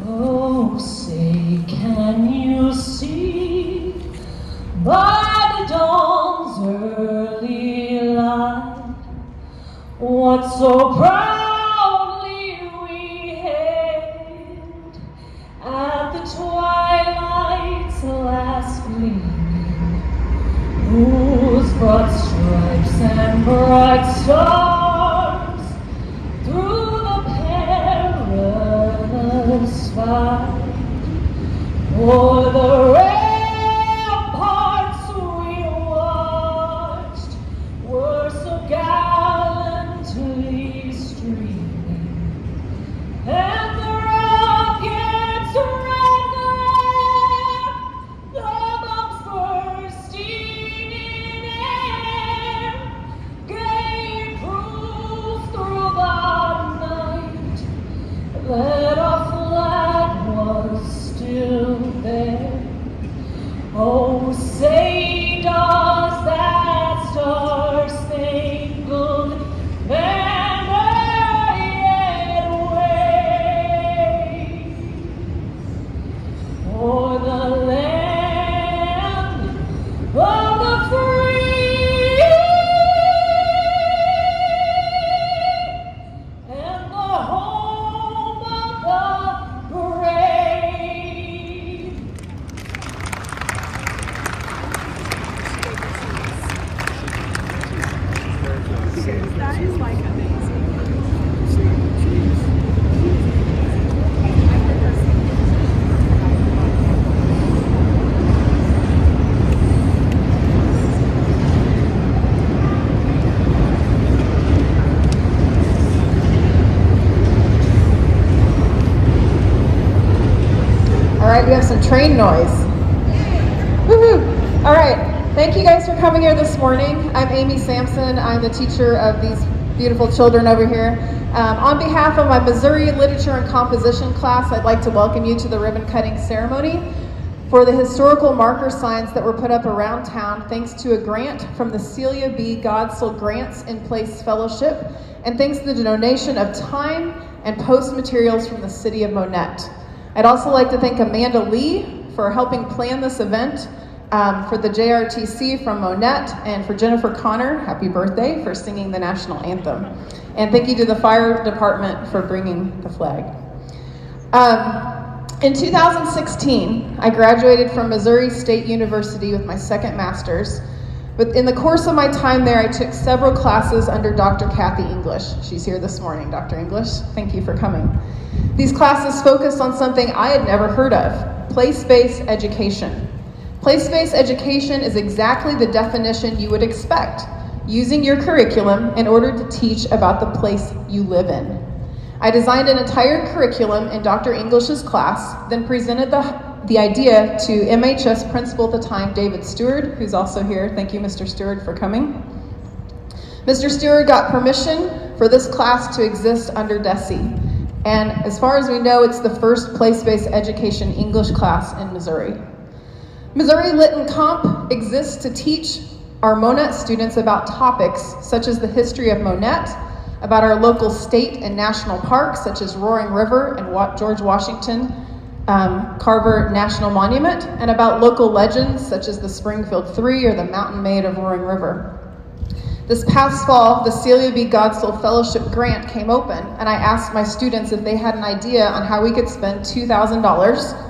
Oh, say, can you see by the dawn's early light what so proudly we hailed at the twilight's last gleaming, whose broad stripes and bright stars through the perilous fight o'er the ramparts we watched were so gallantly streaming, and the rockets rang the bombs bursting in air gave proof through the night that our flag was still there. Oh, say does that star-spangled banner yet wave o'er the land of the free and the home of the brave. That is like amazing. All right, we have some train noise. Woohoo! All right, thank you guys for coming here this morning. I'm Amy Sampson. I'm the teacher of these beautiful children over here. On behalf of my Missouri Literature and Composition class, I'd like to welcome you to the ribbon cutting ceremony for the historical marker signs that were put up around town thanks to a grant from the Celia B. Godsil Grants in Place Fellowship, and thanks to the donation of time and post materials from the city of Monett. I'd also like to thank Amanda Lee for helping plan this event, for the JRTC from Monett, and for Jennifer Connor, happy birthday, for singing the national anthem. And thank you to the fire department for bringing the flag. In 2016, I graduated from Missouri State University with my second master's. But in the course of my time there, I took several classes under Dr. Kathy English. She's here this morning, Dr. English. Thank you for coming. These classes focused on something I had never heard of, place-based education. Place-based education is exactly the definition you would expect, using your curriculum in order to teach about the place you live in. I designed an entire curriculum in Dr. English's class, then presented the idea to MHS principal at the time, David Stewart, who's also here. Thank you, Mr. Stewart, for coming. Mr. Stewart got permission for this class to exist under DESE. And as far as we know, it's the first place-based education English class in Missouri. Missouri Lit and Comp exists to teach our Monett students about topics such as the history of Monett, about our local state and national parks such as Roaring River and George Washington Carver National Monument, and about local legends such as the Springfield Three or the Mountain Maid of Roaring River. This past fall, the Celia B. Godsil Fellowship Grant came open, and I asked my students if they had an idea on how we could spend $2,000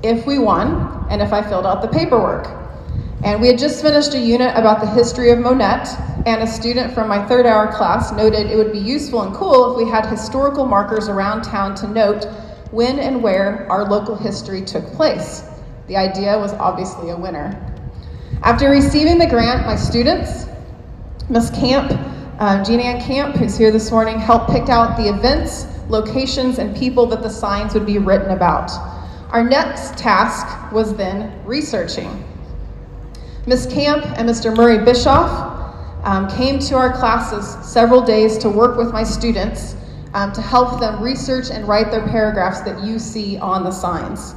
if we won, and if I filled out the paperwork. And we had just finished a unit about the history of Monett, and a student from my third hour class noted it would be useful and cool if we had historical markers around town to note when and where our local history took place. The idea was obviously a winner. After receiving the grant, my students, Ms. Camp, Jean Ann Camp, who's here this morning, helped pick out the events, locations, and people that the signs would be written about. Our next task was then researching. Ms. Camp and Mr. Murray Bischoff came to our classes several days to work with my students to help them research and write their paragraphs that you see on the signs.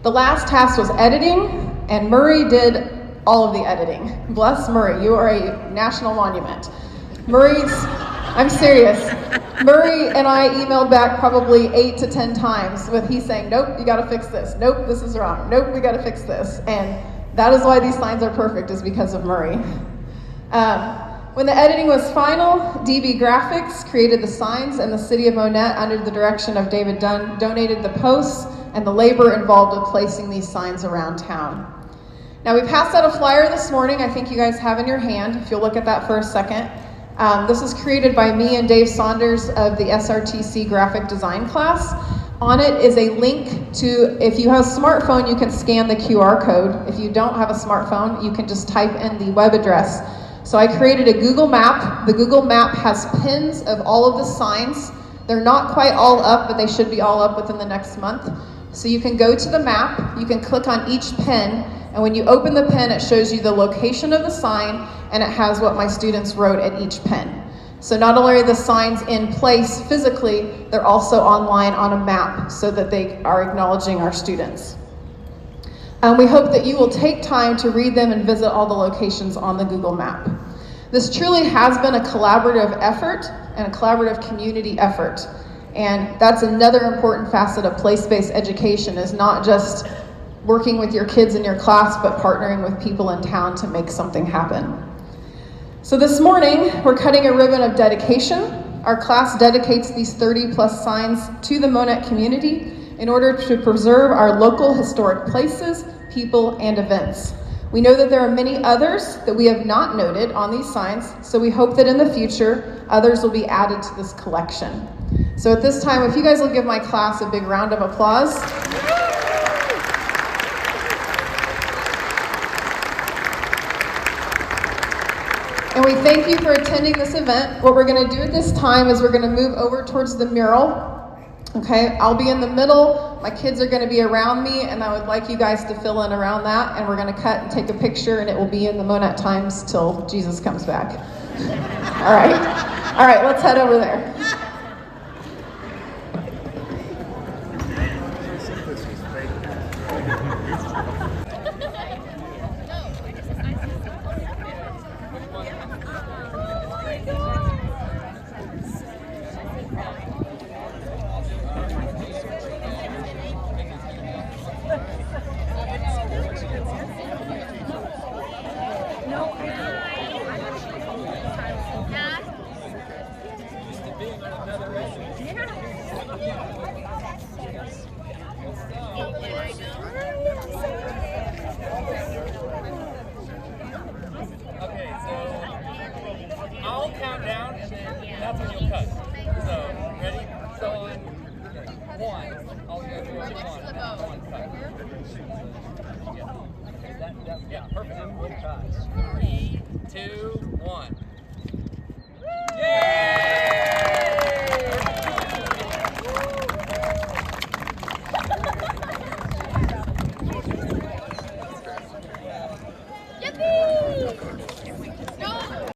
The last task was editing, and Murray did all of the editing. Bless Murray, you are a national monument. I'm serious. Murray and I emailed back probably 8 to 10 times with he saying, nope, you gotta fix this. Nope, this is wrong. Nope, we gotta fix this. And that is why these signs are perfect, is because of Murray. When the editing was final, DB Graphics created the signs, and the city of Monett, under the direction of David Dunn, donated the posts and the labor involved with placing these signs around town. Now, we passed out a flyer this morning, I think you guys have in your hand, if you'll look at that for a second. This was created by me and Dave Saunders of the SRTC graphic design class. On it is a link to, if you have a smartphone, you can scan the QR code. If you don't have a smartphone, you can just type in the web address. So I created a Google map. The Google map has pins of all of the signs. They're not quite all up, but they should be all up within the next month. So you can go to the map, you can click on each pin, and when you open the pin, it shows you the location of the sign, and it has what my students wrote at each pin. So not only are the signs in place physically, they're also online on a map so that they are acknowledging our students. We hope that you will take time to read them and visit all the locations on the Google map. This truly has been a collaborative effort and a collaborative community effort. And that's another important facet of place-based education, is not just working with your kids in your class, but partnering with people in town to make something happen. So this morning, we're cutting a ribbon of dedication. Our class dedicates these 30 plus signs to the Monett community in order to preserve our local historic places, people, and events. We know that there are many others that we have not noted on these signs, so we hope that in the future, others will be added to this collection. So at this time, if you guys will give my class a big round of applause. And we thank you for attending this event. What we're going to do at this time is we're going to move over towards the mural. Okay, I'll be in the middle. My kids are going to be around me, and I would like you guys to fill in around that. And we're going to cut and take a picture, and it will be in the Monett Times till Jesus comes back. All right, let's head over there. I'll count down, and then that's when you'll cut. So, ready? So on one, I'll go through on one cut. Yeah, perfect. 3, 2,